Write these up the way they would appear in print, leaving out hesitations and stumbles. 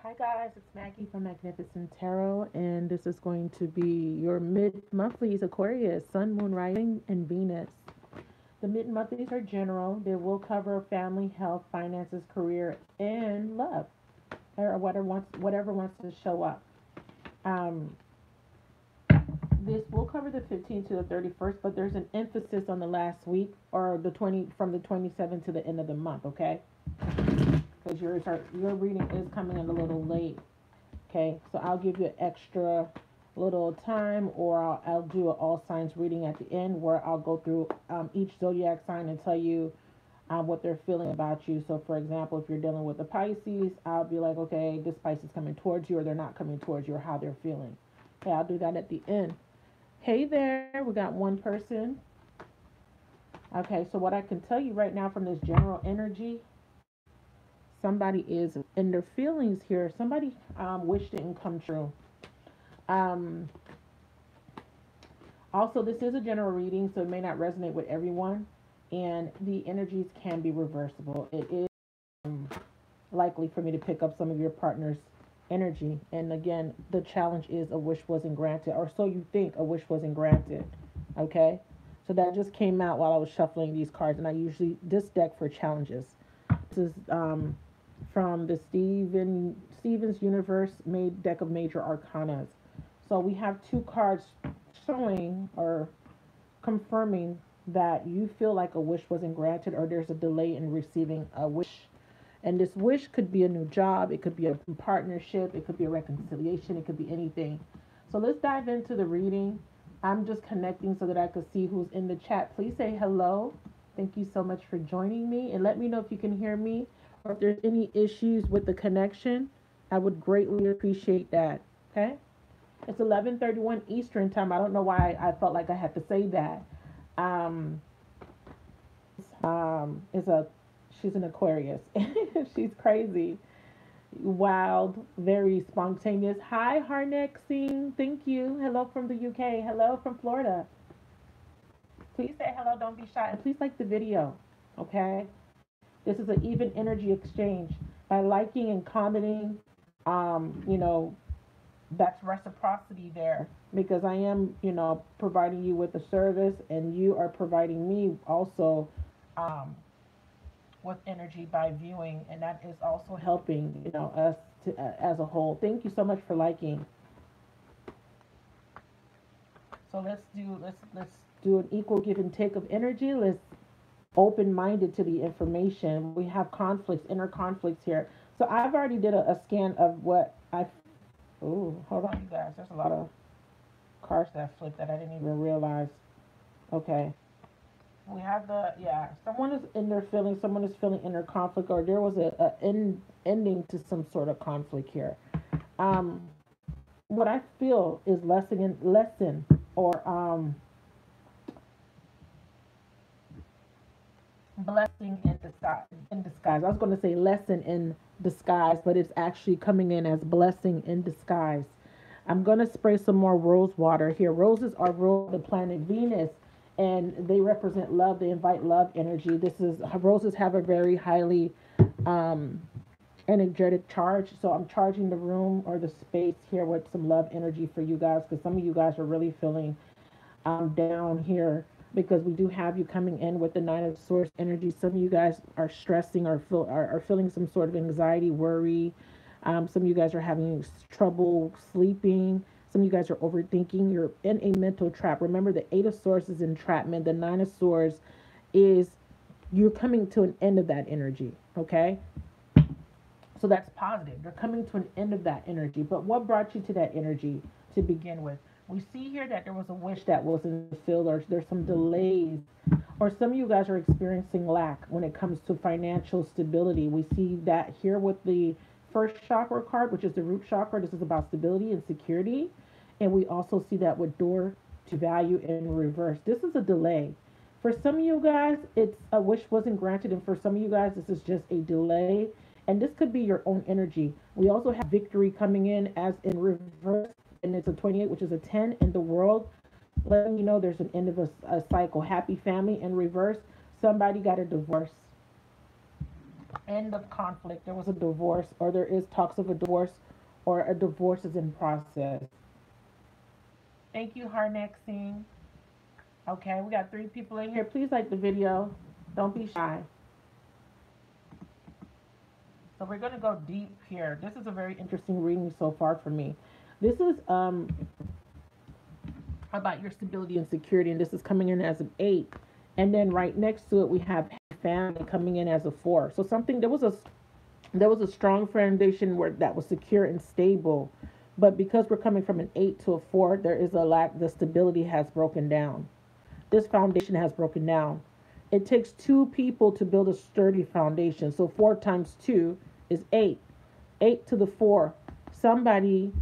Hi guys, it's Maggie from Magnificent Tarot, and this is going to be your mid-monthlies Aquarius, Sun, Moon, Rising, and Venus. The mid-monthlies are general. They will cover family, health, finances, career, and love, or whatever wants to show up. Um, this will cover the 15th to the 31st, but there's an emphasis on the last week or the 20 from the 27th to the end of the month. Okay, because your reading is coming in a little late. Okay, so I'll give you an extra little time, or I'll do an all signs reading at the end where I'll go through each zodiac sign and tell you what they're feeling about you. So, for example, if you're dealing with a Pisces, I'll be like, okay, this Pisces is coming towards you, or they're not coming towards you, or how they're feeling. Okay, I'll do that at the end. Hey there, we got one person. Okay, so what I can tell you right now from this general energy, somebody is in their feelings here. Somebody wish didn't come true. Um, Also, this is a general reading, so it may not resonate with everyone, and the energies can be reversible. It is um, likely for me to pick up some of your partner's energy. And again, the challenge is a wish wasn't granted, or so you think a wish wasn't granted. Okay? So that just came out while I was shuffling these cards, and I usually, this deck for challenges. This is from the Stevens Universe made deck of major arcanas. So we have two cards showing or confirming that you feel like a wish wasn't granted, or there's a delay in receiving a wish. And this wish could be a new job, it could be a partnership, it could be a reconciliation, it could be anything. So let's dive into the reading. I'm just connecting so that I could see who's in the chat. Please say hello. Thank you so much for joining me, and let me know if you can hear me or if there's any issues with the connection. I would greatly appreciate that. Okay? It's 11:31 Eastern time. I don't know why I felt like I had to say that. Um, is a She's an Aquarius. She's crazy, wild, very spontaneous. Hi, Harnexing. Thank you. Hello from the UK. Hello from Florida. Please say hello. Don't be shy, and please like the video. Okay. This is an even energy exchange. By liking and commenting, you know, that's reciprocity there, because I am, providing you with a service, and you are providing me also um, with energy by viewing, and that is also helping, us as a whole. Thank you so much for liking. So let's do an equal give and take of energy. Let's open minded to the information. We have conflicts, inner conflicts here. So I've already did a scan of what I. Ooh, hold on, you guys. There's a lot of cards that flipped that I didn't even realize. Okay. We have someone is in their feelings, someone is feeling inner conflict, or there was ending to some sort of conflict here. Um, what I feel is lesson or blessing in disguise. In disguise, I was going to say lesson in disguise, but it's actually coming in as blessing in disguise. I'm going to spray some more rose water here. Roses are ruled the planet Venus, and they represent love. They invite love energy. Roses have a very highly um, energetic charge. So I'm charging the room or the space here with some love energy for you guys, because some of you guys are really feeling down here, because we do have you coming in with the Nine of Swords energy. Some of you guys are stressing, or are feeling some sort of anxiety, worry. Some of you guys are having trouble sleeping. Some of you guys are overthinking. You're in a mental trap. Remember, the Eight of Swords is entrapment. The Nine of Swords is you're coming to an end of that energy. Okay? So that's positive. You're coming to an end of that energy. But what brought you to that energy to begin with? We see here that there was a wish that wasn't fulfilled, or there's some delays, or some of you guys are experiencing lack when it comes to financial stability. We see that here with the first chakra card, which is the root chakra. This is about stability and security. And we also see that with door to value in reverse. This is a delay. For some of you guys, it's a wish wasn't granted, and for some of you guys, this is just a delay. And this could be your own energy. We also have victory coming in as in reverse, and it's a 28, which is a 10 in the world. Letting you know there's an end of a cycle. Happy family in reverse. Somebody got a divorce. End of conflict. There was a divorce, or there is talks of a divorce, or a divorce is in process. Thank you, Harneck Singh. Okay, we got 3 people in here. Please like the video. Don't be shy. So we're gonna go deep here. This is a very interesting reading so far for me. This is about your stability and security, and this is coming in as an 8. And then right next to it, we have family coming in as a 4. So something there was a strong foundation where that was secure and stable, but because we're coming from an 8 to a 4, there is a lack. The stability has broken down. This foundation has broken down. It takes 2 people to build a sturdy foundation. So 4 times 2 is 8. 8 to the 4. Somebody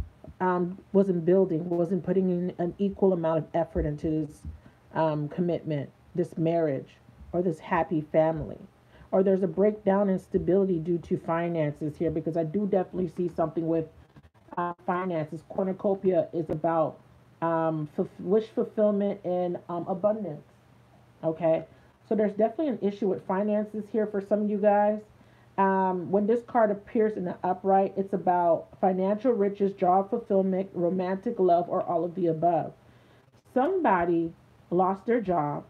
wasn't building, wasn't putting in an equal amount of effort into this commitment, this marriage, or this happy family. Or there's a breakdown in stability due to finances here, because I do definitely see something with finances. Cornucopia is about wish fulfillment and abundance. Okay, so there's definitely an issue with finances here for some of you guys. When this card appears in the upright, it's about financial riches, job fulfillment, romantic love, or all of the above. Somebody lost their job,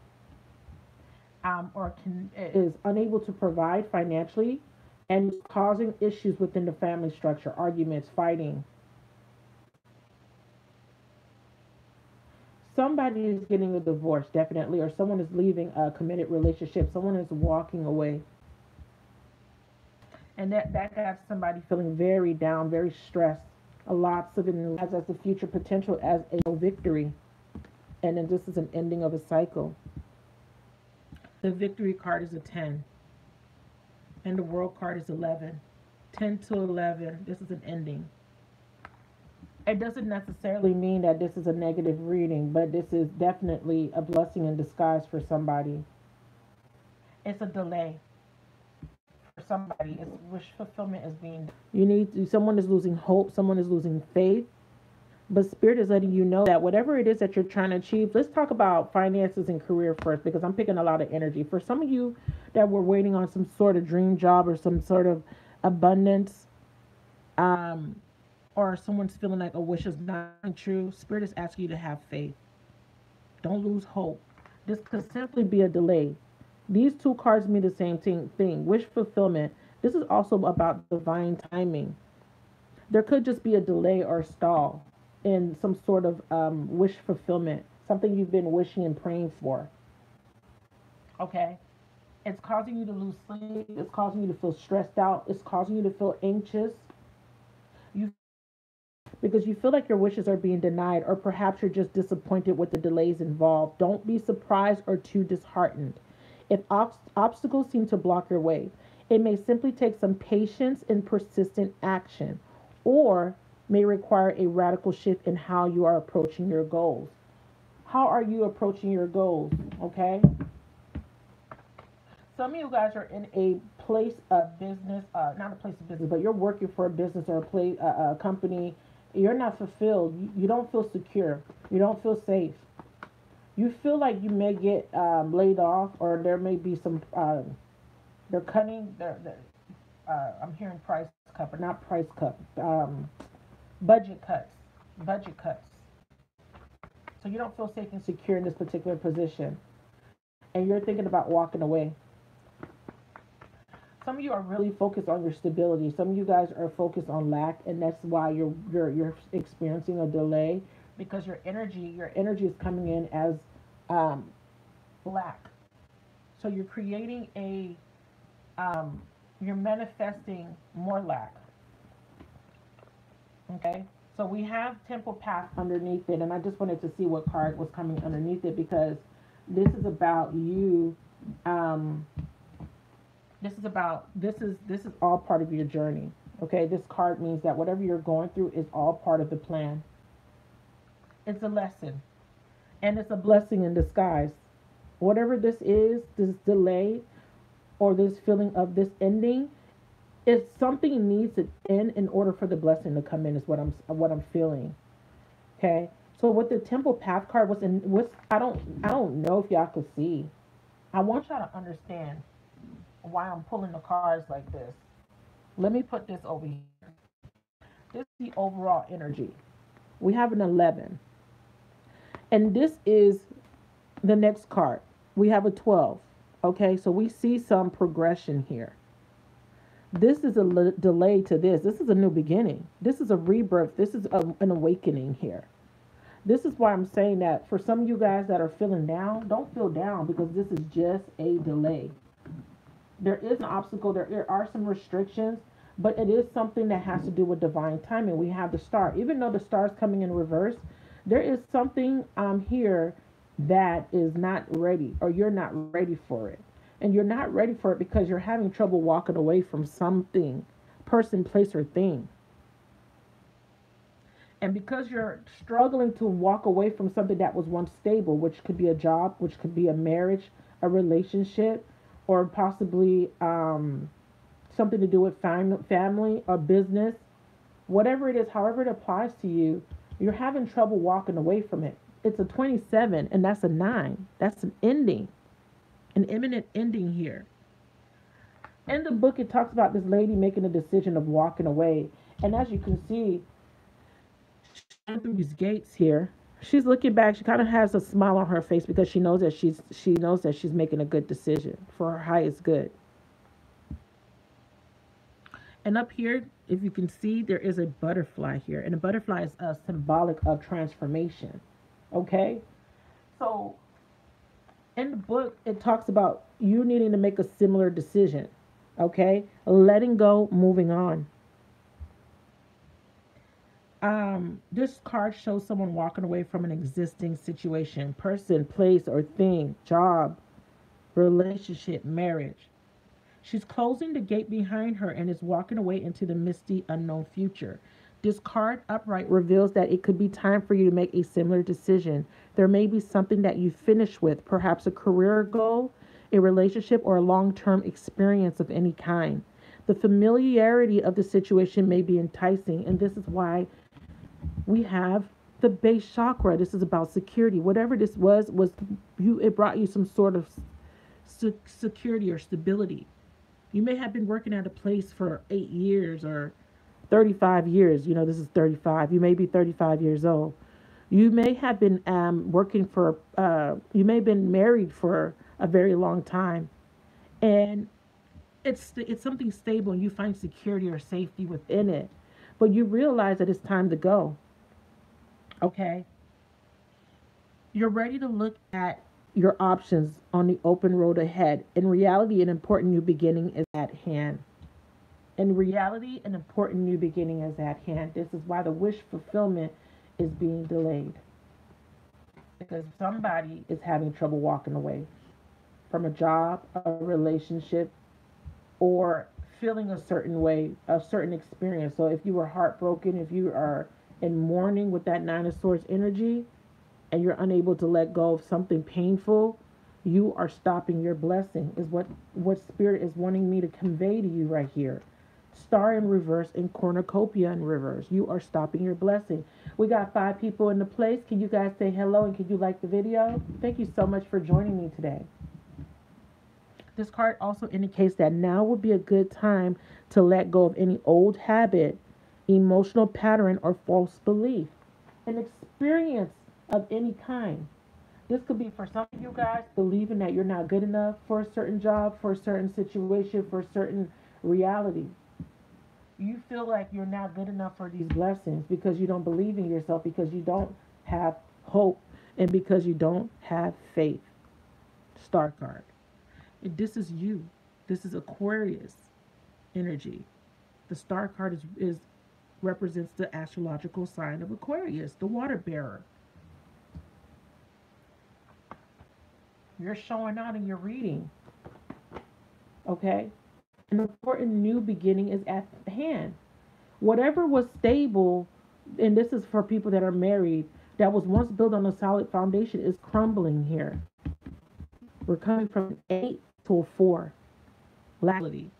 is unable to provide financially, and is causing issues within the family structure, arguments, fighting. Somebody is getting a divorce, definitely, or someone is leaving a committed relationship. Someone is walking away. And that got somebody feeling very down, very stressed. A lot of it as the future potential as a victory. And then this is an ending of a cycle. The victory card is a 10. And the world card is 11. 10 to 11. This is an ending. It doesn't necessarily mean that this is a negative reading, but this is definitely a blessing in disguise for somebody. It's a delay. For somebody, it's wish fulfillment is being. Someone is losing hope, someone is losing faith, but Spirit is letting you know that whatever it is that you're trying to achieve. Let's talk about finances and career first, because I'm picking a lot of energy. For some of you that were waiting on some sort of dream job or some sort of abundance, or someone's feeling like a wish is not true, Spirit is asking you to have faith. Don't lose hope. This could simply be a delay. These 2 cards mean the same thing. Wish fulfillment. This is also about divine timing. There could just be a delay or stall in some sort of wish fulfillment, something you've been wishing and praying for. Okay? It's causing you to lose sleep. It's causing you to feel stressed out. It's causing you to feel anxious. You Because you feel like your wishes are being denied, or perhaps you're just disappointed with the delays involved. Don't be surprised or too disheartened. If obstacles seem to block your way, it may simply take some patience and persistent action, or may require a radical shift in how you are approaching your goals. How are you approaching your goals? Okay? Some of you guys are in a place of business, not a place of business, but you're working for a business or a company. You're not fulfilled. You don't feel secure. You don't feel safe. You feel like you may get laid off, or there may be some. They're cutting. I'm hearing price cut, but not price cut. Budget cuts. Budget cuts. So you don't feel safe and secure in this particular position, and you're thinking about walking away. Some of you are really focused on your stability. Some of you guys are focused on lack, and that's why you're experiencing a delay, because your energy is coming in as lack. So you're creating you're manifesting more lack. Okay. So we have Temple Path underneath it, and I just wanted to see what card was coming underneath it, because this is about you. This is all part of your journey. Okay, this card means that whatever you're going through is all part of the plan. It's a lesson, and it's a blessing in disguise. Whatever this is, this delay or this feeling of this ending, if something needs to end in order for the blessing to come in, is what I'm feeling. Okay, so what the Temple Path card was I don't know if y'all could see. I want y'all to understand why I'm pulling the cards like this. Let me put this over here. This is the overall energy. We have an 11. And this is the next card. We have a 12. Okay, so we see some progression here. This is a delay to this. This is a new beginning. This is a rebirth. This is an awakening here. This is why I'm saying that for some of you guys that are feeling down, don't feel down because this is just a delay. There is an obstacle, there are some restrictions, but it is something that has to do with divine timing. We have the star. Even though the star is coming in reverse, there is something here that is not ready, or you're not ready for it. And you're not ready for it because you're having trouble walking away from something, person, place, or thing. And because you're struggling to walk away from something that was once stable, which could be a job, which could be a marriage, a relationship, or possibly something to do with family or business, whatever it is, however it applies to you, you're having trouble walking away from it. It's a 27, and that's a 9. That's an ending, an imminent ending here. In the book, it talks about this lady making a decision of walking away. And as you can see, through these gates here, she's looking back. She kind of has a smile on her face because she knows that she's making a good decision for her highest good. And up here, if you can see, there is a butterfly here, and a butterfly is symbolic of transformation. Okay, so in the book, it talks about you needing to make a similar decision. Okay, letting go, moving on. This card shows someone walking away from an existing situation, person, place, or thing, job, relationship, marriage. She's closing the gate behind her and is walking away into the misty, unknown future. This card upright reveals that it could be time for you to make a similar decision. There may be something that you finish with, perhaps a career goal, a relationship, or a long term experience of any kind. The familiarity of the situation may be enticing, and this is why we have the base chakra. This is about security. Whatever this was you. It brought you some sort of security or stability. You may have been working at a place for 8 years or 35 years. This is 35. You may be 35 years old. You may have been working for. You may have been married for a very long time, and it's something stable, and you find security or safety within it. But you realize that it's time to go. Okay, you're ready to look at your options on the open road ahead. In reality, an important new beginning is at hand. In reality, an important new beginning is at hand. This is why the wish fulfillment is being delayed. Because somebody is having trouble walking away from a job, a relationship, or feeling a certain way, a certain experience. So if you were heartbroken, if you are in mourning with that Nine of Swords energy, and you're unable to let go of something painful, you are stopping your blessing, is what spirit is wanting me to convey to you right here. Star in reverse and cornucopia in reverse. You are stopping your blessing. We got 5 people in the place. Can you guys say hello, and can you like the video? Thank you so much for joining me today. This card also indicates that now would be a good time to let go of any old habit, emotional pattern, or false belief. An experience of any kind. This could be for some of you guys believing that you're not good enough for a certain job, for a certain situation, for a certain reality. You feel like you're not good enough for these blessings because you don't believe in yourself, because you don't have hope, and because you don't have faith. Star card. This is you. This is Aquarius energy. The star card is represents the astrological sign of Aquarius, the water bearer. You're showing out in your reading. Okay? An important new beginning is at hand. Whatever was stable, and this is for people that are married, that was once built on a solid foundation is crumbling here. We're coming from an 8 to a 4. Lastly,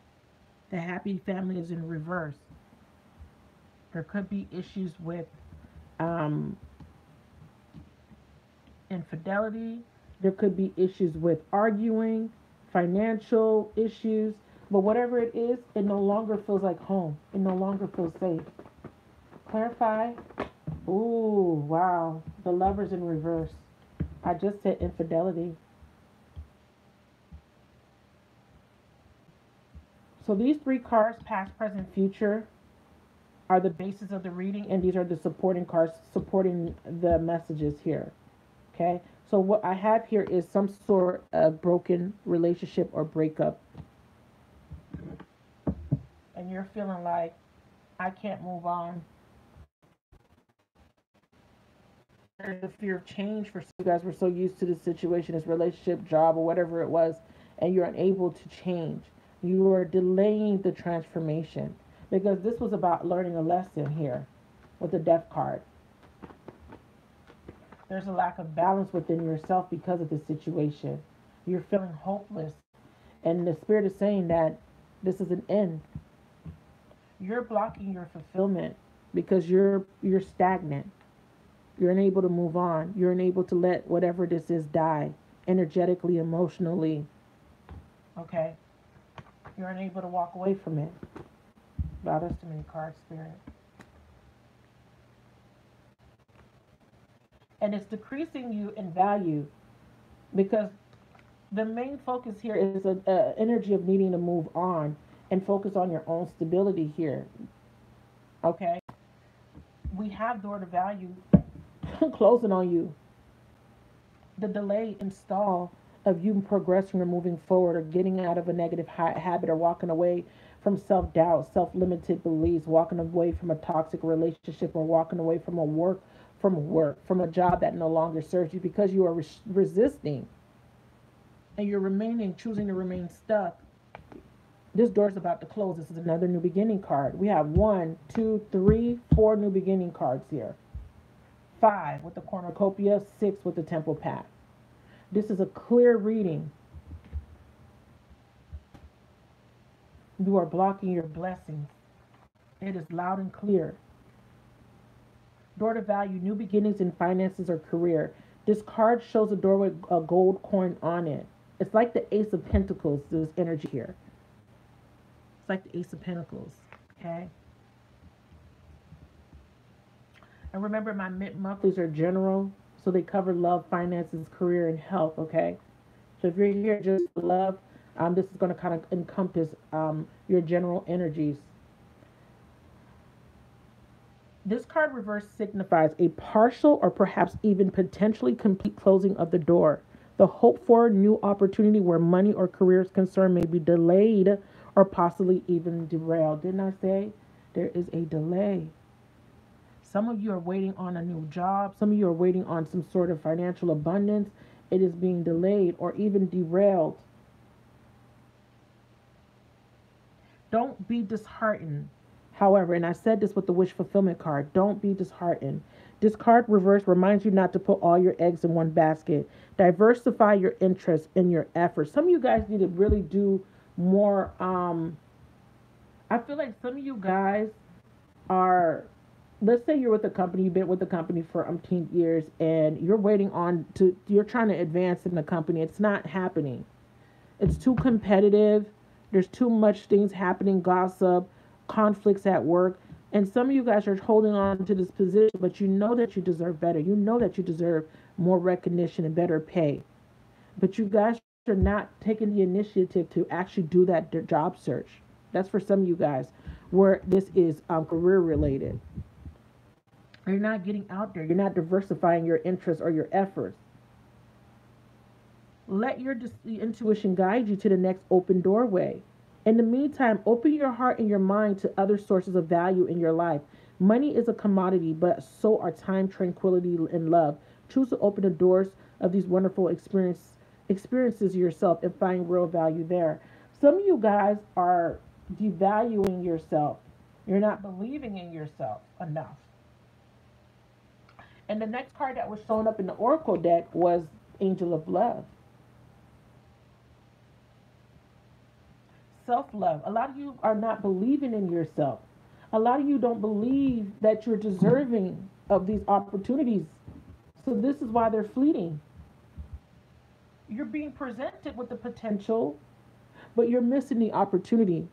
the happy family is in reverse. There could be issues with um, infidelity. There could be issues with arguing. financial issues, but whatever it is, it no longer feels like home. It no longer feels safe. Clarify. Ooh, wow. The Lovers in reverse. I just said infidelity. So these three cards, past, present, future, are the basis of the reading, and these are the supporting cards supporting the messages here. Okay. So what I have here is some sort of broken relationship or breakup, and you're feeling like I can't move on. There's a fear of change for some. You guys were so used to the situation, this relationship, job, or whatever it was, and you're unable to change. You are delaying the transformation because this was about learning a lesson here with the Death card. There's a lack of balance within yourself because of the situation. You're feeling hopeless, and the spirit is saying that this is an end. You're blocking your fulfillment because you're stagnant. You're unable to move on. You're unable to let whatever this is die energetically, emotionally. Okay? You're unable to walk away from it. Wow, that's too many cards, Spirit. And it's decreasing you in value because the main focus here is an energy of needing to move on and focus on your own stability here. Okay? We have door to value closing on you. The delay and stall of you progressing or moving forward or getting out of a negative habit or walking away from self-doubt, self-limited beliefs, walking away from a toxic relationship or walking away from from a job that no longer serves you because you are resisting and you're remaining, choosing to remain stuck. This door is about to close. This is another new beginning card. We have 1, 2, 3, 4 new beginning cards here. 5 with the cornucopia, 6 with the temple path. This is a clear reading. You are blocking your blessings. It is loud and clear. Door to value, new beginnings in finances or career. This card shows a door with a gold coin on it. It's like the Ace of Pentacles, this energy here. It's like the Ace of Pentacles, okay? And remember, my monthlies are general, so they cover love, finances, career, and health, okay? So if you're here just for love, this is going to kind of encompass your general energies. This card reverse signifies a partial or perhaps even potentially complete closing of the door. The hope for new opportunity where money or career is concerned may be delayed or possibly even derailed. Didn't I say there is a delay? Some of you are waiting on a new job. Some of you are waiting on some sort of financial abundance. It is being delayed or even derailed. Don't be disheartened. However, and I said this with the wish fulfillment card, don't be disheartened. This card reverse reminds you not to put all your eggs in one basket. Diversify your interests and your efforts. Some of you guys need to really do more. I feel like some of you guys are, let's say you're with a company, you've been with the company for umpteen years and you're waiting on to, you're trying to advance in the company. It's not happening. It's too competitive. There's too much things happening, gossip, conflicts at work. And some of you guys are holding on to this position, but you know that you deserve better. You know that you deserve more recognition and better pay. But you guys are not taking the initiative to actually do that job search. That's for some of you guys where this is career related. You're not getting out there. You're not diversifying your interests or your efforts. Let your intuition guide you to the next open doorway. In the meantime, open your heart and your mind to other sources of value in your life. Money is a commodity, but so are time, tranquility, and love. Choose to open the doors of these wonderful experiences yourself and find real value there. Some of you guys are devaluing yourself. You're not believing in yourself enough. And the next card that was showing up in the Oracle deck was Angel of Love. Self-love. A lot of you are not believing in yourself. A lot of you don't believe that you're deserving of these opportunities. So this is why they're fleeting. You're being presented with the potential, but you're missing the opportunity.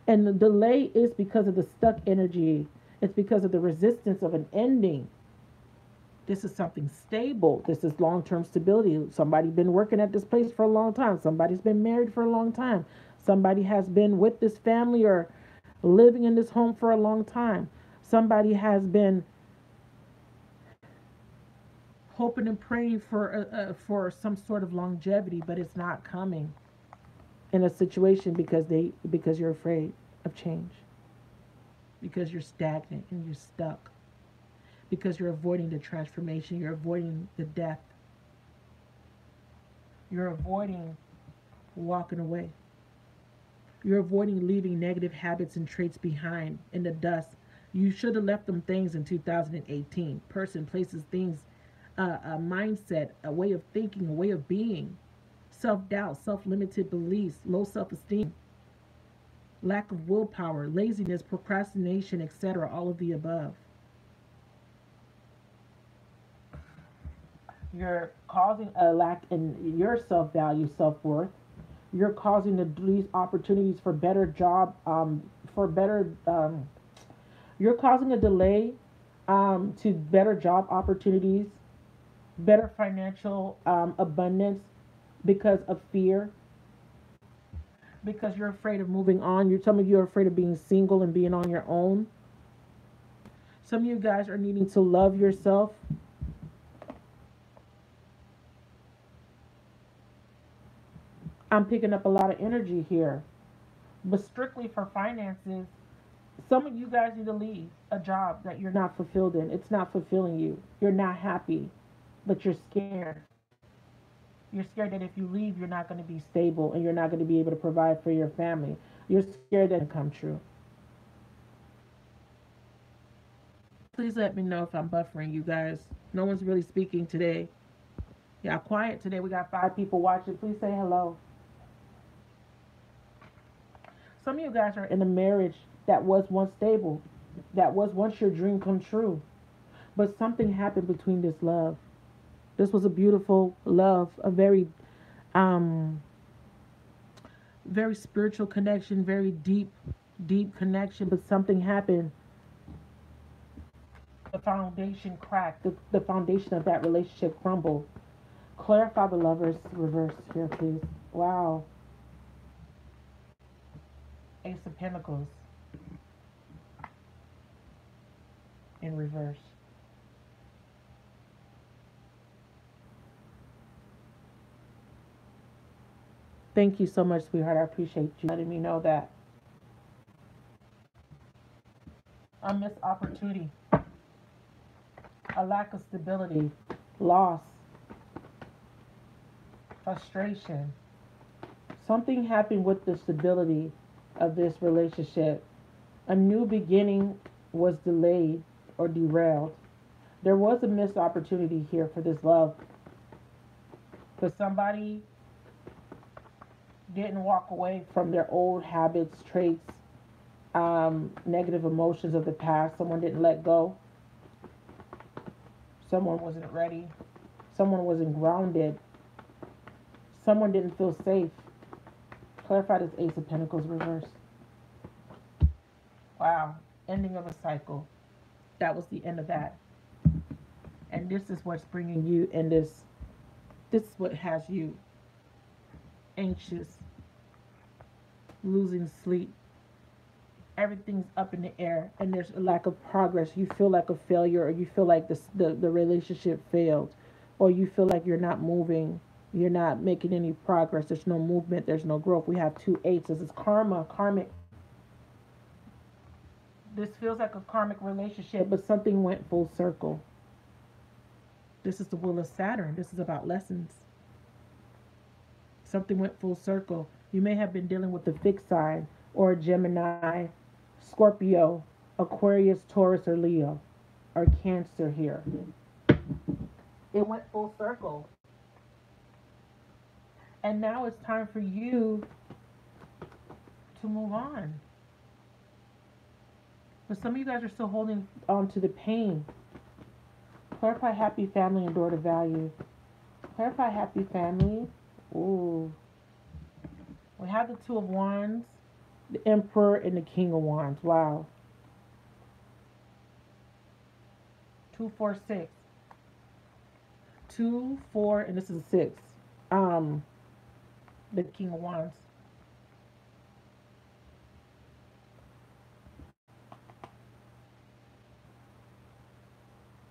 And the delay is because of the stuck energy. It's because of the resistance of an ending. This is something stable. This is long-term stability. Somebody's been working at this place for a long time. Somebody's been married for a long time. Somebody has been with this family or living in this home for a long time. Somebody has been hoping and praying for some sort of longevity, but it's not coming in a situation because you're afraid of change, because you're stagnant and you're stuck, because you're avoiding the transformation, you're avoiding the death, you're avoiding walking away, you're avoiding leaving negative habits and traits behind in the dust. You should have left them things in 2018. Person, places, things, a mindset, a way of thinking, a way of being, self doubt, self limited beliefs, low self esteem, lack of willpower, laziness, procrastination, etc. All of the above. You're causing a lack in your self value, self worth. You're causing these opportunities for better job, for better. You're causing a delay to better job opportunities, better financial abundance because of fear, because you're afraid of moving on. Some of you are afraid of being single and being on your own. Some of you guys are needing to love yourself. I'm picking up a lot of energy here. But strictly for finances, some of you guys need to leave a job that you're not fulfilled in. It's not fulfilling you. You're not happy, but you're scared. You're scared that if you leave, you're not going to be stable and you're not going to be able to provide for your family. You're scared that it come true. Please let me know if I'm buffering you guys. No one's really speaking today. Yeah, quiet today. We got 5 people watching. Please say hello. Some of you guys are in a marriage that was once stable, that was once your dream come true. But something happened between this love. This was a beautiful love, a um very spiritual connection, very deep connection, but something happened. The foundation cracked. The foundation of that relationship crumbled. Clarify the lovers reverse here, please. Wow. Ace of Pentacles in reverse. Thank you so much, sweetheart. I appreciate you letting me know that. A missed opportunity, a lack of stability, loss, frustration. Something happened with the stability of this relationship. A new beginning was delayed or derailed. There was a missed opportunity here for this love. Because somebody didn't walk away from their old habits, traits, negative emotions of the past. Someone didn't let go. Someone wasn't ready. Someone wasn't grounded. Someone didn't feel safe. Clarified as Ace of Pentacles reverse. Wow. Ending of a cycle. That was the end of that. And this is what's bringing you in this is what has you anxious, losing sleep. Everything's up in the air and there's a lack of progress. You feel like a failure, or you feel like the relationship failed, or you feel like you're not moving, you're not making any progress. There's no movement, there's no growth. We have 2 8s. This is karma, karmic. This feels like a karmic relationship, but something went full circle. This is the wheel of Saturn. This is about lessons. Something went full circle. You may have been dealing with the fixed sign, or a Gemini, Scorpio, Aquarius, Taurus, or Leo, or Cancer here. It went full circle. And now it's time for you to move on. But some of you guys are still holding on to the pain. Clarify happy family and daughter value. Clarify happy family. Ooh. We have the Two of Wands, the Emperor, and the King of Wands. Wow. 2, 4, 6. 2, 4, and this is a 6. Um, the King of Wands.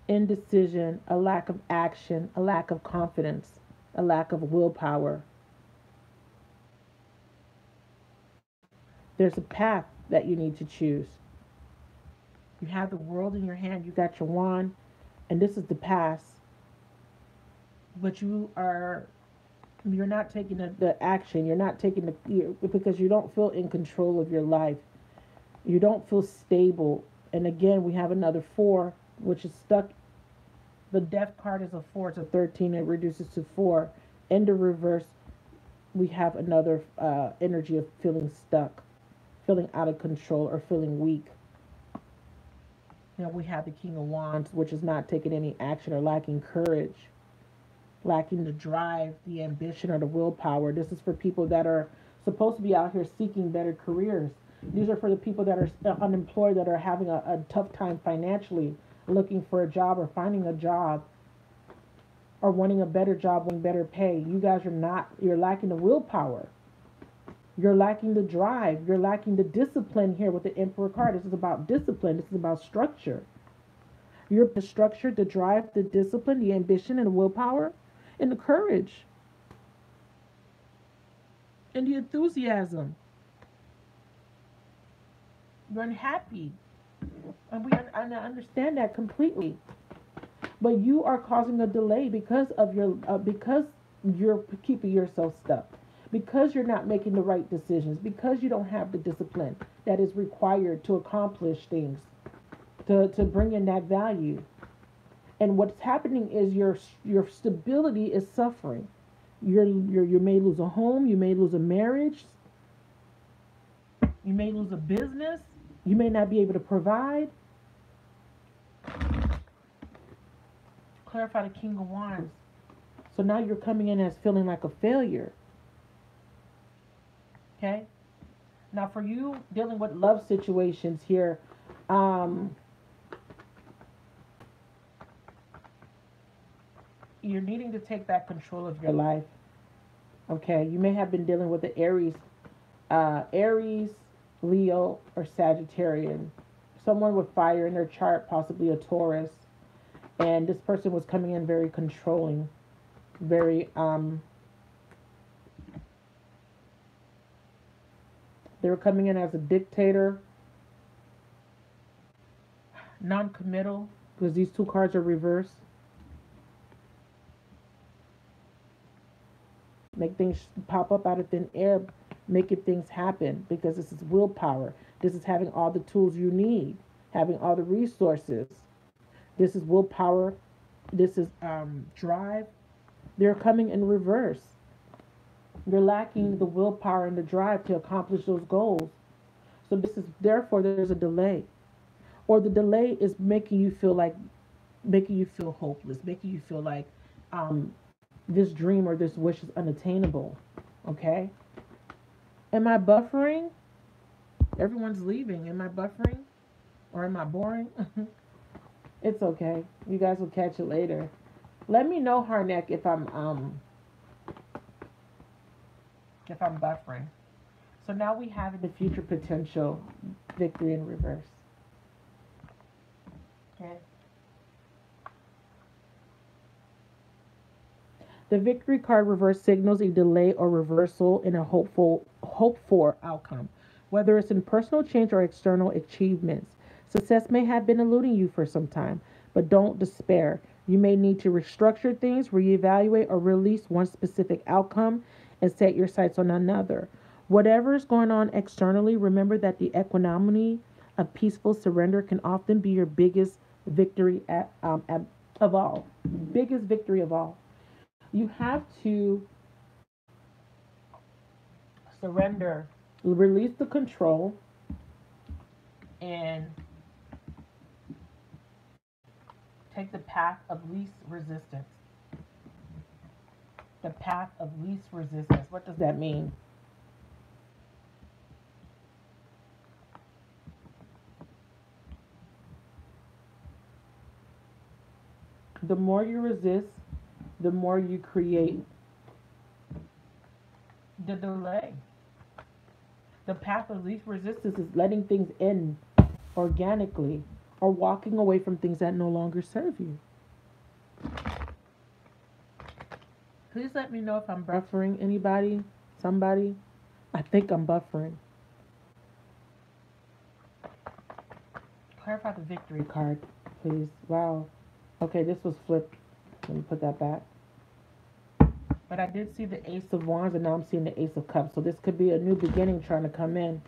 Indecision, a lack of action, a lack of confidence, a lack of willpower. There's a path that you need to choose. You have the world in your hand, you got your wand, and this is the past, but you're not taking the action, you're not taking because you don't feel in control of your life. You don't feel stable. And again, we have another 4, which is stuck. The death card is a 4, it's a 13, it reduces to 4. In the reverse, we have another energy of feeling stuck, feeling out of control, or feeling weak. Now we have the King of Wands, which is not taking any action or lacking courage, lacking the drive, the ambition, or the willpower. This is for people that are supposed to be out here seeking better careers. These are for the people that are unemployed, that are having a tough time financially, looking for a job or finding a job, or wanting a better job, wanting better pay. You guys are not, you're lacking the willpower. You're lacking the drive. You're lacking the discipline here with the Emperor card. This is about discipline. This is about structure. You're the structure, the drive, the discipline, the ambition, and the willpower, and the courage, and the enthusiasm. You're unhappy. And I understand that completely. But you are causing a delay because of because you're keeping yourself stuck. Because you're not making the right decisions, because you don't have the discipline that is required to accomplish things, to bring in that value. And what's happening is your stability is suffering. You may lose a home, you may lose a marriage, you may lose a business, you may not be able to provide. Clarify the King of Wands. So now you're coming in as feeling like a failure. Okay? Now for you dealing with love situations here, you're needing to take back control of your life. Okay? You may have been dealing with the Aries, Leo, or Sagittarian. Someone with fire in their chart, possibly a Taurus. And this person was coming in very controlling, very they were coming in as a dictator, non-committal, because these 2 cards are reversed. Make things pop up out of thin air, making things happen, because this is willpower. This is having all the tools you need, having all the resources. This is willpower. This is drive. They're coming in reverse. You're lacking the willpower and the drive to accomplish those goals. So this is, therefore there's a delay. Or the delay is making you feel hopeless, making you feel like this dream or this wish is unattainable. Okay? Am I buffering? Everyone's leaving. Am I buffering? Or am I boring? It's okay. You guys will catch it later. Let me know, Harnek, if I'm buffering. So now we have the future potential, victory in reverse. Okay. The victory card reverse signals a delay or reversal in a hope for outcome, whether it's in personal change or external achievements. Success may have been eluding you for some time, but don't despair. You may need to restructure things, reevaluate, or release one specific outcome and set your sights on another. Whatever is going on externally, remember that the equanimity of peaceful surrender can often be your biggest victory of all. Biggest victory of all. You have to surrender, release the control, and take the path of least resistance. The path of least resistance. What does that mean? The more you resist, the more you create the delay. The path of least resistance is letting things in organically or walking away from things that no longer serve you. Please let me know if I'm buffering anybody, somebody. I think I'm buffering. Clarify the victory card, please. Wow. Okay, this was flipped. Let me put that back. But I did see the Ace of Wands, and now I'm seeing the Ace of Cups. So this could be a new beginning trying to come in.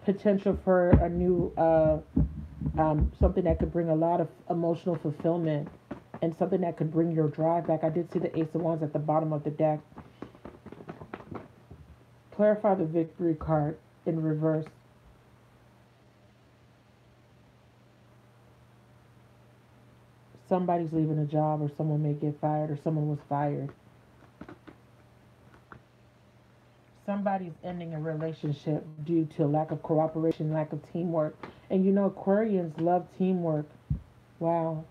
Potential for a new, something that could bring a lot of emotional fulfillment and something that could bring your drive back. I did see the Ace of Wands at the bottom of the deck. Clarify the victory card in reverse. Somebody's leaving a job, or someone may get fired, or someone was fired. Somebody's ending a relationship due to lack of cooperation, lack of teamwork. And you know, Aquarians love teamwork. Wow.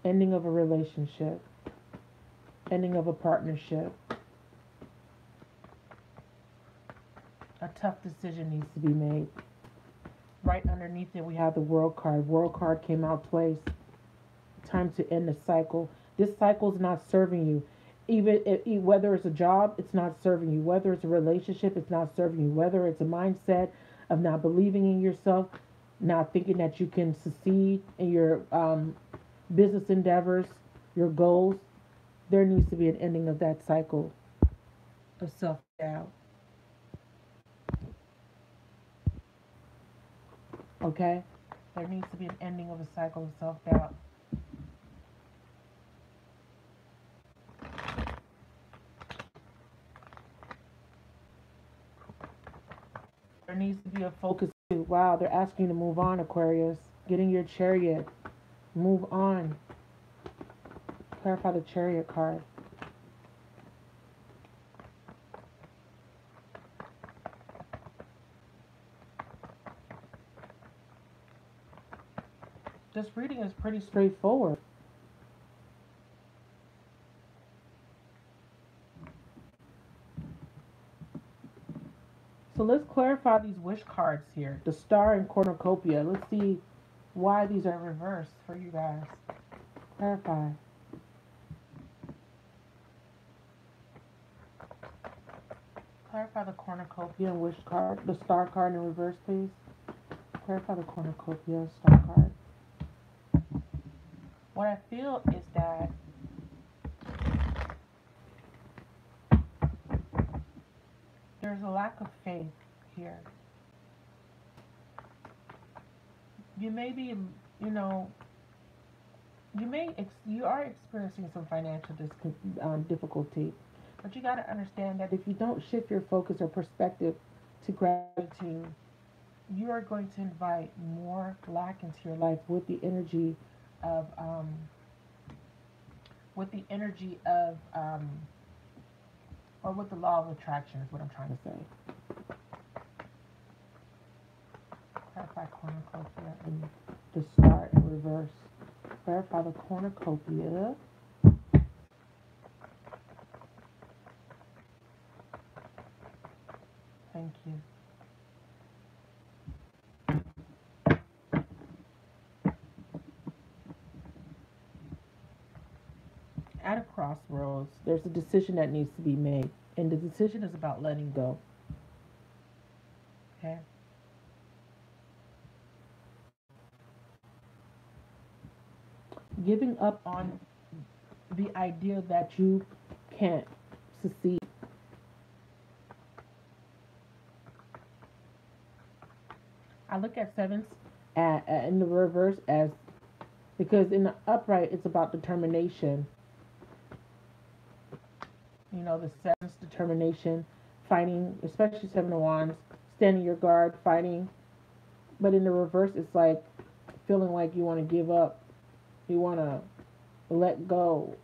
Ending of a relationship. Ending of a partnership. A tough decision needs to be made. Right underneath it, we have the World card. World card came out twice. Time to end the cycle. This cycle is not serving you. Even if, whether it's a job, it's not serving you. Whether it's a relationship, it's not serving you. Whether it's a mindset of not believing in yourself, not thinking that you can succeed in your business endeavors, your goals, there needs to be an ending of that cycle of self-doubt. Okay? There needs to be an ending of a cycle of self-doubt. There needs to be a focus too. Wow, they're asking you to move on, Aquarius. Getting your chariot. Move on. Clarify the chariot card. This reading is pretty straightforward. So let's clarify these wish cards here. The Star and Cornucopia. Let's see why these are reversed for you guys. Clarify. Clarify the Cornucopia and wish card. The Star card in reverse, please. Clarify the Cornucopia Star card. What I feel is that there's a lack of faith here. You may be, you know, you are experiencing some financial difficulty, but you got to understand that if you don't shift your focus or perspective to gratitude, you are going to invite more lack into your life with the energy of with the energy of or with the law of attraction is what I'm trying to say. Clarify cornucopia and the Star in reverse. Clarify the cornucopia. Thank you. At a crossroads, there's a decision that needs to be made, and the decision is about letting go. Okay? Giving up on the idea that you can't succeed. I look at sevens in the reverse as because in the upright it's about determination. You know, the seven's determination, fighting, especially Seven of Wands, standing your guard, fighting. But in the reverse, it's like feeling like you want to give up, you want to let go.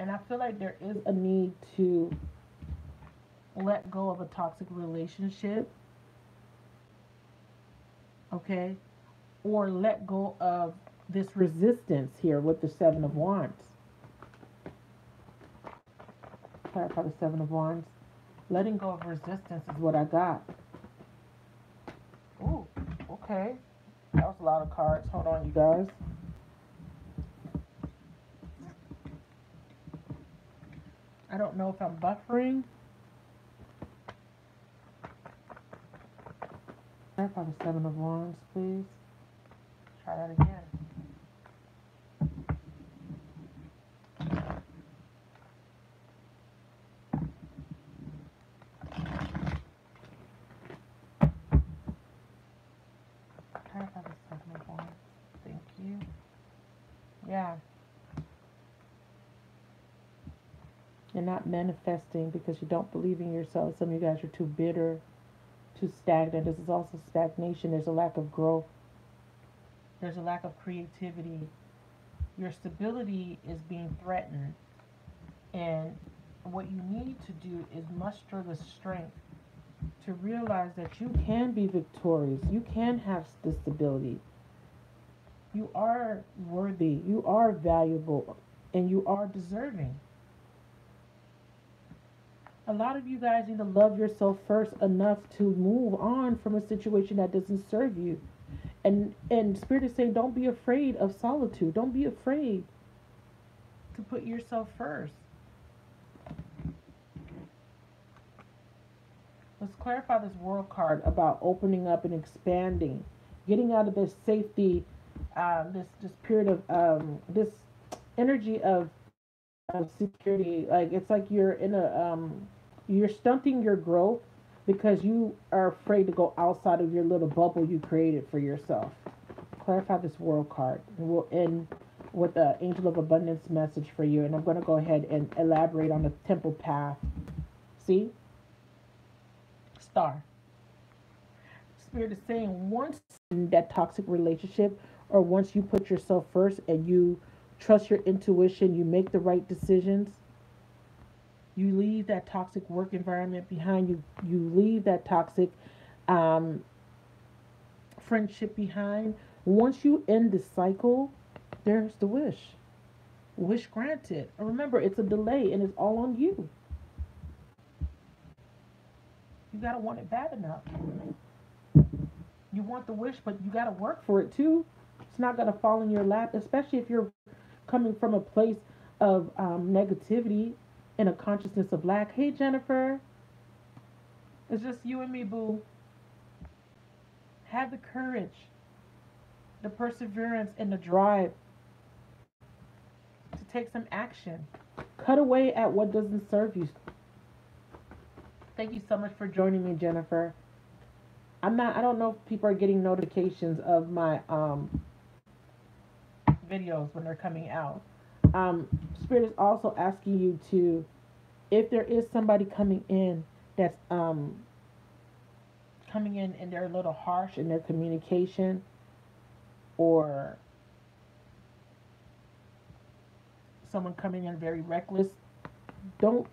And I feel like there is a need to let go of a toxic relationship, okay? Or let go of this resistance here with the Seven of Wands. Clarify the Seven of Wands. Letting go of resistance is what I got. Ooh, okay. That was a lot of cards. Hold on, you guys. I don't know if I'm buffering. Clarify the Seven of Wands, please. Try that again. Clarify the Seven of Wands. Thank you. Yeah. You're not manifesting because you don't believe in yourself. Some of you guys are too bitter, too stagnant. This is also stagnation. There's a lack of growth. There's a lack of creativity. Your stability is being threatened. And what you need to do is muster the strength to realize that you can be victorious. You can have the stability. You are worthy. You are valuable. And you are deserving. A lot of you guys need to love yourself first enough to move on from a situation that doesn't serve you. And Spirit is saying, don't be afraid of solitude. Don't be afraid to put yourself first. Let's clarify this world card about opening up and expanding, getting out of this safety, this period of this energy of security. Like it's like you're in a you're stunting your growth because you are afraid to go outside of your little bubble you created for yourself. Clarify this world card, and we'll end with the Angel of Abundance message for you. And I'm going to go ahead and elaborate on the temple path. See? Star. Spirit is saying once in that toxic relationship, or once you put yourself first and you trust your intuition, you make the right decisions, you leave that toxic work environment behind, you leave that toxic um, friendship behind. Once you end the cycle, there's the wish granted. And remember, it's a delay and it's all on you. You gotta want it bad enough. You want the wish, but you gotta work for it too. It's not gonna fall in your lap, especially if you're coming from a place of negativity and a consciousness of lack. Hey, Jennifer, it's just you and me, boo. Have the courage, the perseverance, and the drive to take some action. Cut away at what doesn't serve you. Thank you so much for joining me, Jennifer. I don't know if people are getting notifications of my videos when they're coming out. Spirit is also asking you to, if there is somebody coming in that's coming in and they're a little harsh in their communication, or someone coming in very reckless, don't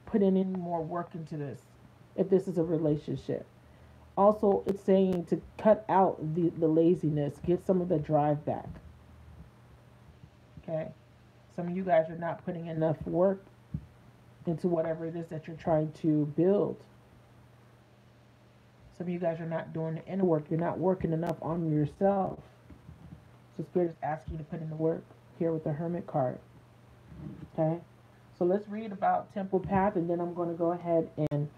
put in any more work into this if this is a relationship. Also, it's saying to cut out the laziness, get some of the drive back. Okay? Some of you guys are not putting enough work into whatever it is that you're trying to build. Some of you guys are not doing the inner work. You're not working enough on yourself. So Spirit is asking you to put in the work here with the Hermit card. Okay? So let's read about Temple Path, and then I'm going to go ahead and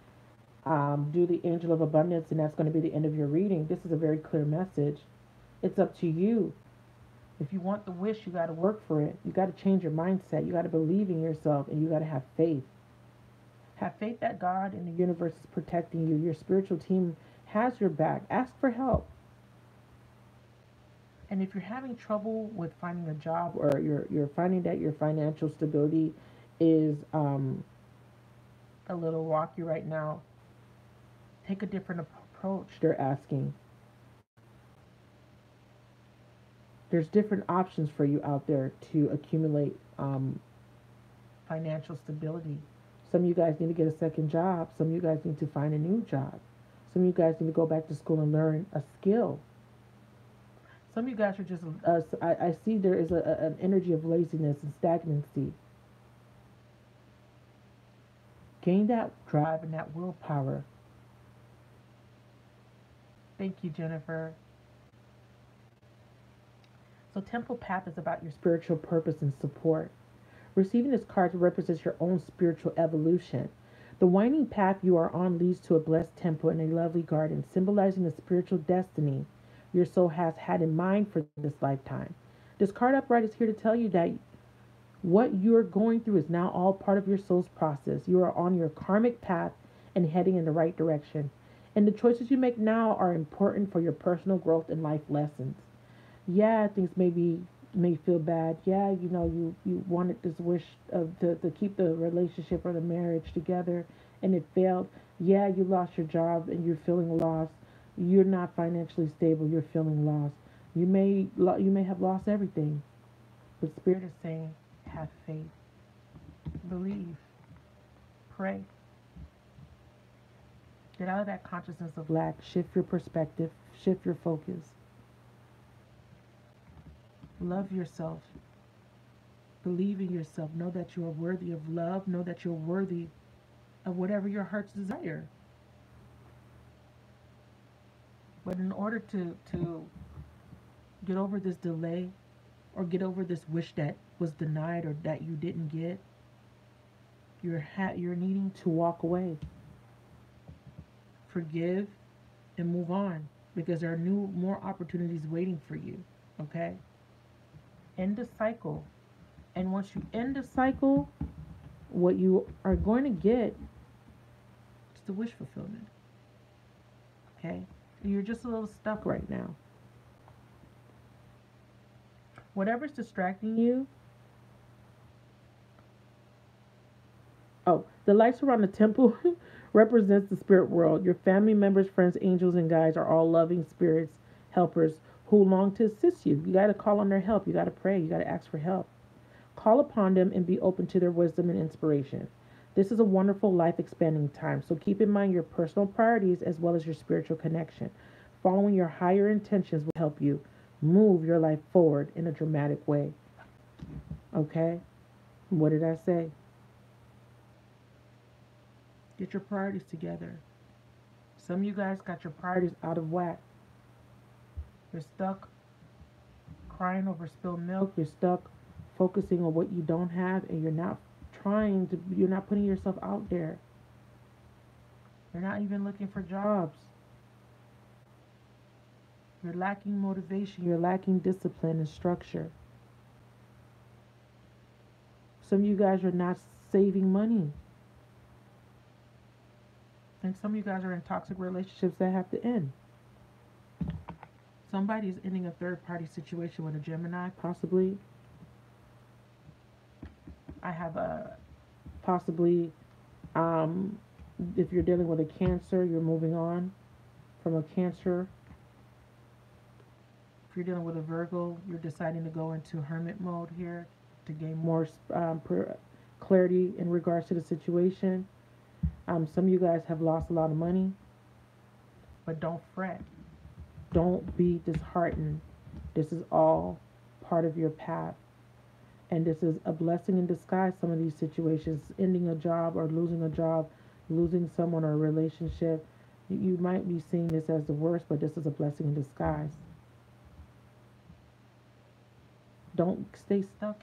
do the Angel of Abundance, and that's going to be the end of your reading. This is a very clear message. It's up to you. If you want the wish, you got to work for it. You got to change your mindset. You got to believe in yourself, and you got to have faith. Have faith that God and the universe is protecting you. Your spiritual team has your back. Ask for help. And if you're having trouble with finding a job, or you're finding that your financial stability is a little rocky right now, take a different approach. They're asking. There's different options for you out there to accumulate financial stability. Some of you guys need to get a second job. Some of you guys need to find a new job. Some of you guys need to go back to school and learn a skill. Some of you guys are just, I see there is an energy of laziness and stagnancy. Gain that drive and that willpower. Thank you, Jennifer. So Temple Path is about your spiritual purpose and support. Receiving this card represents your own spiritual evolution. The winding path you are on leads to a blessed temple and a lovely garden, symbolizing the spiritual destiny your soul has had in mind for this lifetime. This card upright is here to tell you that what you're going through is now all part of your soul's process. You are on your karmic path and heading in the right direction. And the choices you make now are important for your personal growth and life lessons. Yeah, things may feel bad. Yeah, you wanted this wish of to keep the relationship or the marriage together and it failed. Yeah, you lost your job and you're feeling lost. You're not financially stable, you're feeling lost. You may have lost everything. But Spirit is saying, have faith. Believe. Pray. Get out of that consciousness of lack. Shift your perspective. Shift your focus. Love yourself. Believe in yourself. Know that you are worthy of love. Know that you're worthy of whatever your heart's desire. But in order to get over this delay or get over this wish that was denied or that you didn't get, you're needing to walk away. Forgive and move on because there are more opportunities waiting for you. Okay? End the cycle. And once you end the cycle, what you are going to get is the wish fulfillment. Okay? You're just a little stuck right now. Whatever's distracting you. Oh, the lights around the temple represents the spirit world. Your family members, friends, angels, and guides are all loving spirits, helpers who long to assist you. You got to call on their help. You got to pray. You got to ask for help. Call upon them and be open to their wisdom and inspiration. This is a wonderful life expanding time. So keep in mind your personal priorities as well as your spiritual connection. Following your higher intentions will help you move your life forward in a dramatic way. Okay? What did I say? Get your priorities together. Some of you guys got your priorities out of whack. You're stuck crying over spilled milk. You're stuck focusing on what you don't have, and you're not putting yourself out there. You're not even looking for jobs. You're lacking motivation. You're lacking discipline and structure. Some of you guys are not saving money. And some of you guys are in toxic relationships that have to end. Somebody is ending a third-party situation with a Gemini, possibly. I have possibly, if you're dealing with a Cancer, you're moving on from a Cancer. If you're dealing with a Virgo, you're deciding to go into hermit mode here to gain more clarity in regards to the situation. Some of you guys have lost a lot of money, but don't fret. Don't be disheartened. This is all part of your path. And this is a blessing in disguise, some of these situations. Ending a job or losing a job, losing someone or a relationship. You might be seeing this as the worst, but this is a blessing in disguise. Don't stay stuck.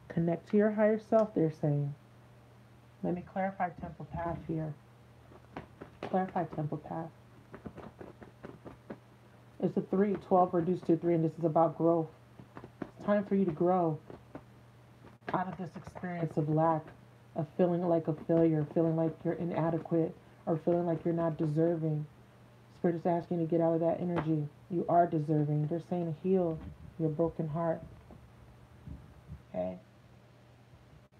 Connect to your higher self, they're saying. Let me clarify temple path here. Clarify temple path. It's a 3, 12 reduced to 3, and this is about growth. It's time for you to grow out of this experience of lack, of feeling like a failure, feeling like you're inadequate, or feeling like you're not deserving. Spirit is asking you to get out of that energy. You are deserving. They're saying heal your broken heart. Okay?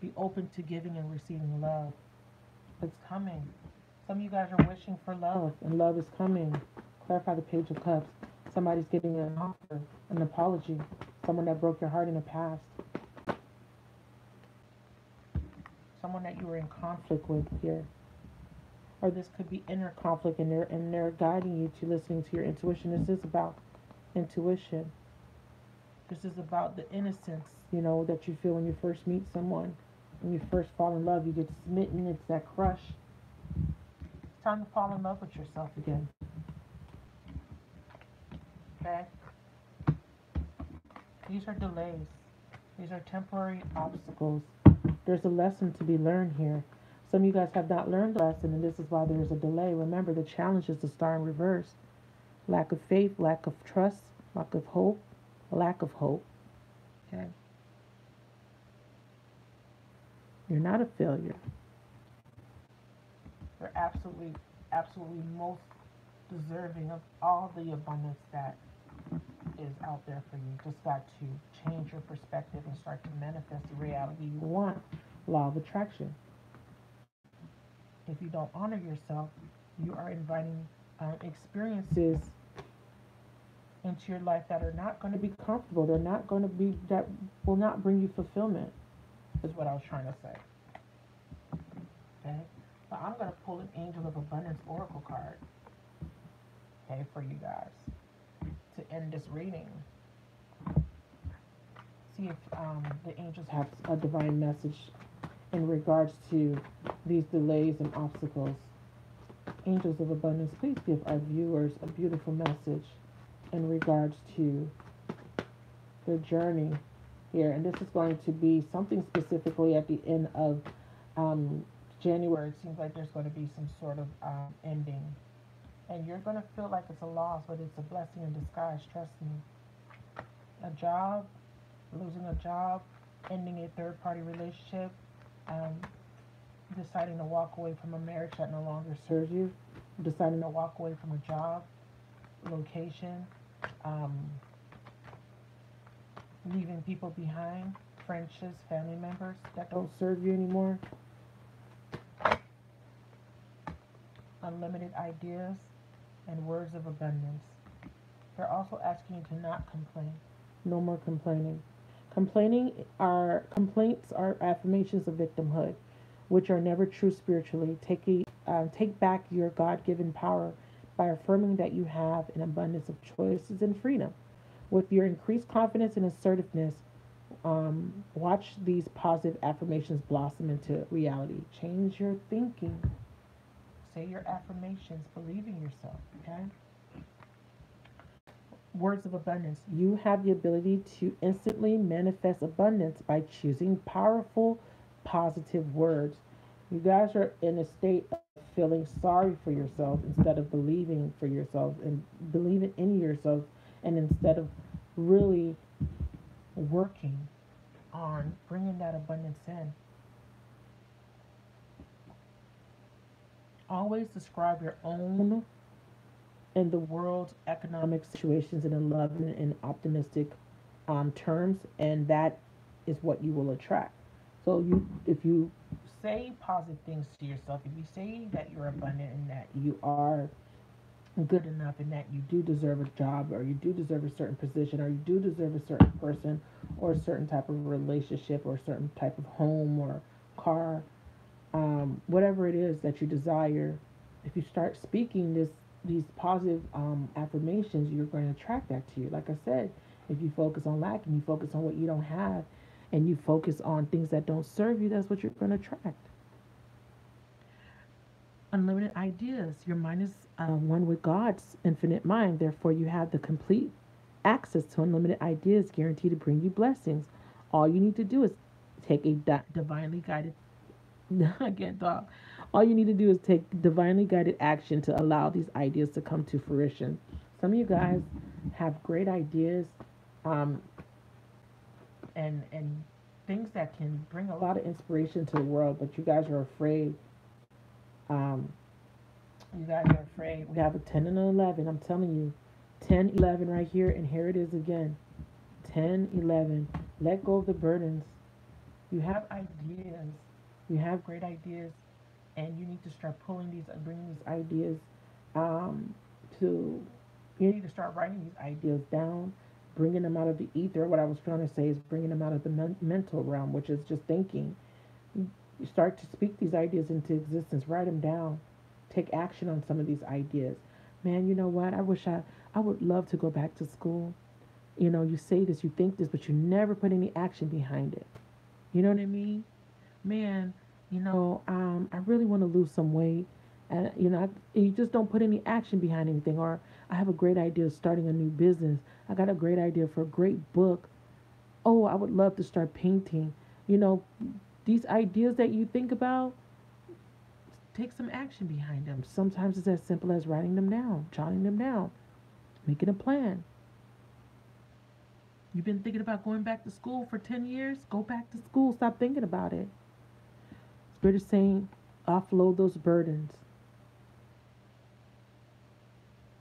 Be open to giving and receiving love. It's coming. Some of you guys are wishing for love, and love is coming. Clarify the Page of Cups. Somebody's getting an offer, an apology. Someone that broke your heart in the past. Someone that you were in conflict with here. Or this could be inner conflict, and they're guiding you to listening to your intuition. This is about intuition. This is about the innocence, that you feel when you first meet someone. When you first fall in love, you get smitten. It's that crush. It's time to fall in love with yourself again. Okay? These are delays. These are temporary obstacles. There's a lesson to be learned here. Some of you guys have not learned the lesson, and this is why there's a delay. Remember, the challenge is the star in reverse. Lack of faith, lack of trust, lack of hope, lack of hope. Okay? You're not a failure. You're absolutely, absolutely most deserving of all the abundance that is out there for you. Just got to change your perspective and start to manifest the reality you want. Law of attraction. If you don't honor yourself, you are inviting experiences into your life that are not going to be comfortable. They're not going to be, that will not bring you fulfillment, is what I was trying to say. Okay? So I'm going to pull an Angel of Abundance Oracle card, okay, for you guys to end this reading. See if the angels have a divine message in regards to these delays and obstacles. Angels of Abundance, please give our viewers a beautiful message in regards to their journey here. And this is going to be something specifically at the end of January. It seems like there's going to be some sort of ending. And you're going to feel like it's a loss, but it's a blessing in disguise, trust me. A job, losing a job, ending a third-party relationship, deciding to walk away from a marriage that no longer serves you, deciding to walk away from a job, location, leaving people behind, friendships, family members that don't serve you anymore, unlimited ideas, and words of abundance. They're also asking you to not complain. No more complaining. Complaints are affirmations of victimhood, which are never true spiritually. Take back your God-given power by affirming that you have an abundance of choices and freedom. With your increased confidence and assertiveness, watch these positive affirmations blossom into reality. Change your thinking. Say your affirmations. Believe in yourself. Okay? Words of abundance. You have the ability to instantly manifest abundance by choosing powerful, positive words. You guys are in a state of feeling sorry for yourself instead of believing for yourself and believing in yourself, and instead of really working on bringing that abundance in. Always describe your own and the world's economic situations in love and in optimistic terms, and that is what you will attract. So if you say positive things to yourself, if you say that you're abundant and that you are good enough and that you do deserve a job, or you do deserve a certain position, or you do deserve a certain person, or a certain type of relationship, or a certain type of home or car, whatever it is that you desire, if you start speaking these positive affirmations, you're going to attract that to you. Like I said, if you focus on lacking, you focus on what you don't have, and you focus on things that don't serve you, that's what you're going to attract. Unlimited ideas. Your mind is one with God's infinite mind. Therefore, you have the complete access to unlimited ideas guaranteed to bring you blessings. All you need to do is take a divinely guided again, dog. All you need to do is take divinely guided action to allow these ideas to come to fruition. Some of you guys have great ideas, um, and things that can bring a lot of inspiration to the world, but you guys are afraid. Um, you guys are afraid. We have a 10 and an 11. I'm telling you, 10, 11 right here, and here it is again. 10, 11. Let go of the burdens. You have ideas. You have great ideas. and you need to start pulling these, bringing these ideas um, to. You need to start writing these ideas down, bringing them out of the ether. What I was trying to say is bringing them out of the mental realm, which is just thinking. You start to speak these ideas into existence. Write them down. Take action on some of these ideas. Man, you know what? I would love to go back to school. You know, you say this, you think this, but you never put any action behind it. You know what I mean? Man, I really want to lose some weight. And, you just don't put any action behind anything. Or I have a great idea of starting a new business. I got a great idea for a great book. Oh, I would love to start painting. You know, these ideas that you think about, take some action behind them. Sometimes it's as simple as writing them down, jotting them down, making a plan. You've been thinking about going back to school for 10 years? Go back to school. Stop thinking about it. Spirit is saying, offload those burdens.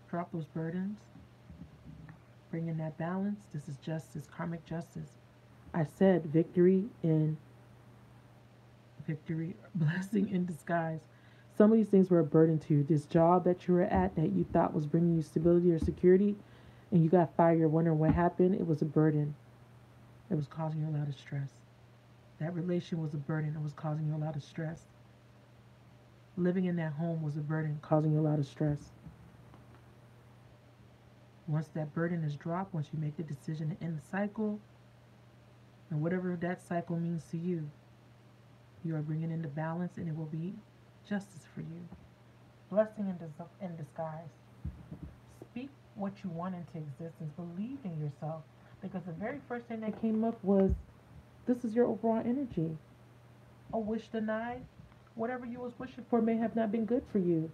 Drop those burdens. Bring in that balance. This is justice, karmic justice. I said victory, blessing in disguise. Some of these things were a burden to you. This job that you were at that you thought was bringing you stability or security, and you got fired, you're wondering what happened, it was a burden. It was causing you a lot of stress. That relation was a burden. It was causing you a lot of stress. Living in that home was a burden, causing you a lot of stress. Once that burden is dropped, once you make the decision to end the cycle, and whatever that cycle means to you, you are bringing into balance, and it will be justice for you. Blessing in disguise. Speak what you want into existence. Believe in yourself. Because the very first thing that came up was, this is your overall energy. A wish denied. Whatever you was wishing for may have not been good for you.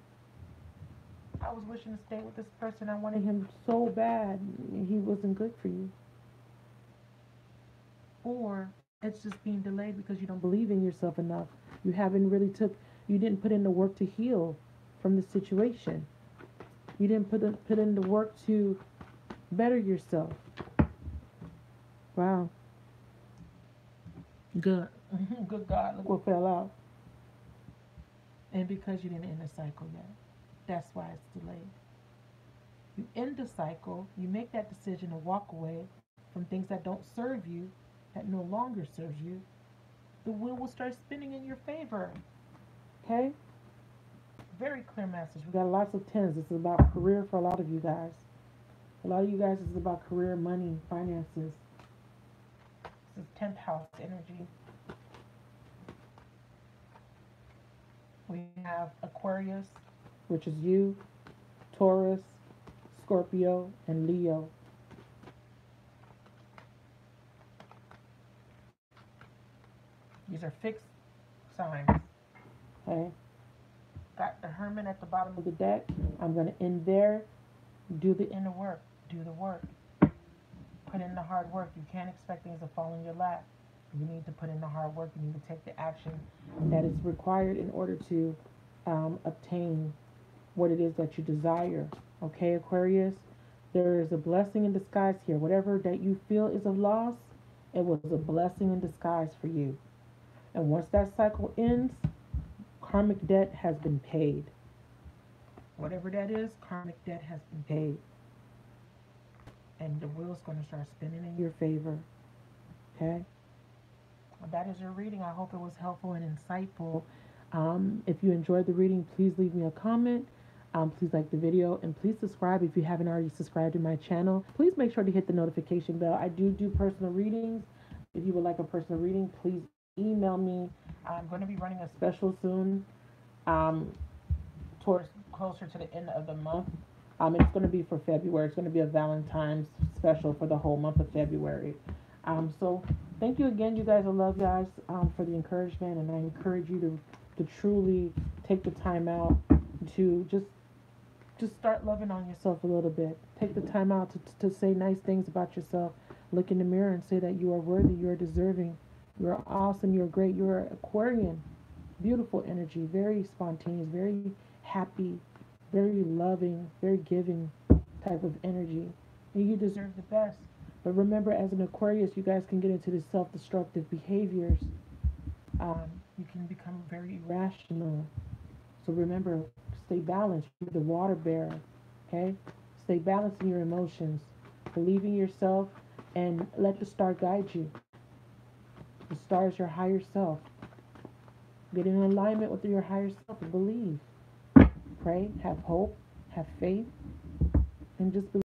I was wishing to stay with this person. I wanted him so bad. He wasn't good for you. Or it's just being delayed because you don't believe in yourself enough. You didn't put in the work to heal from the situation. You didn't put in the work to better yourself. Wow. Good. Good God, look what fell out. And because you didn't end the cycle yet. That's why it's delayed. You end the cycle, you make that decision to walk away from things that don't serve you, that no longer serves you. The wheel will start spinning in your favor. Okay? Very clear message. We got lots of tens. This is about career for a lot of you guys. A lot of you guys, this is about career, money, finances. This is 10th house energy. We have Aquarius, which is you, Taurus, Scorpio, and Leo. These are fixed signs. Okay. Got the Hermit at the bottom of the deck. I'm going to end there. Do the inner work. Do the work. Put in the hard work. You can't expect things to fall in your lap. You need to put in the hard work. You need to take the action that is required in order to obtain what it is that you desire. Okay, Aquarius? There is a blessing in disguise here. Whatever that you feel is a loss, it was a blessing in disguise for you. And once that cycle ends, karmic debt has been paid. Whatever that is, karmic debt has been paid. And the wheel's going to start spinning in your favor. Okay? Well, that is your reading. I hope it was helpful and insightful. If you enjoyed the reading, please leave me a comment. Please like the video, and please subscribe if you haven't already subscribed to my channel. Please make sure to hit the notification bell. I do personal readings. If you would like a personal reading, please email me. I'm going to be running a special soon, towards closer to the end of the month. It's going to be for February. It's going to be a Valentine's special for the whole month of February. So thank you again, you guys. I love you guys for the encouragement, and I encourage you to truly take the time out to just start loving on yourself a little bit. Take the time out to say nice things about yourself. Look in the mirror and say that you are worthy, you are deserving, you are awesome, you're great, you are Aquarian. Beautiful energy, very spontaneous, very happy, very loving, very giving type of energy. And you deserve the best. But remember, as an Aquarius, you guys can get into the self-destructive behaviors. You can become very irrational. So remember, stay balanced. You're the water bearer. Okay? Stay balanced in your emotions. Believe in yourself and let the star guide you. The star is your higher self. Get in alignment with your higher self and believe. Pray, have hope, have faith, and just believe.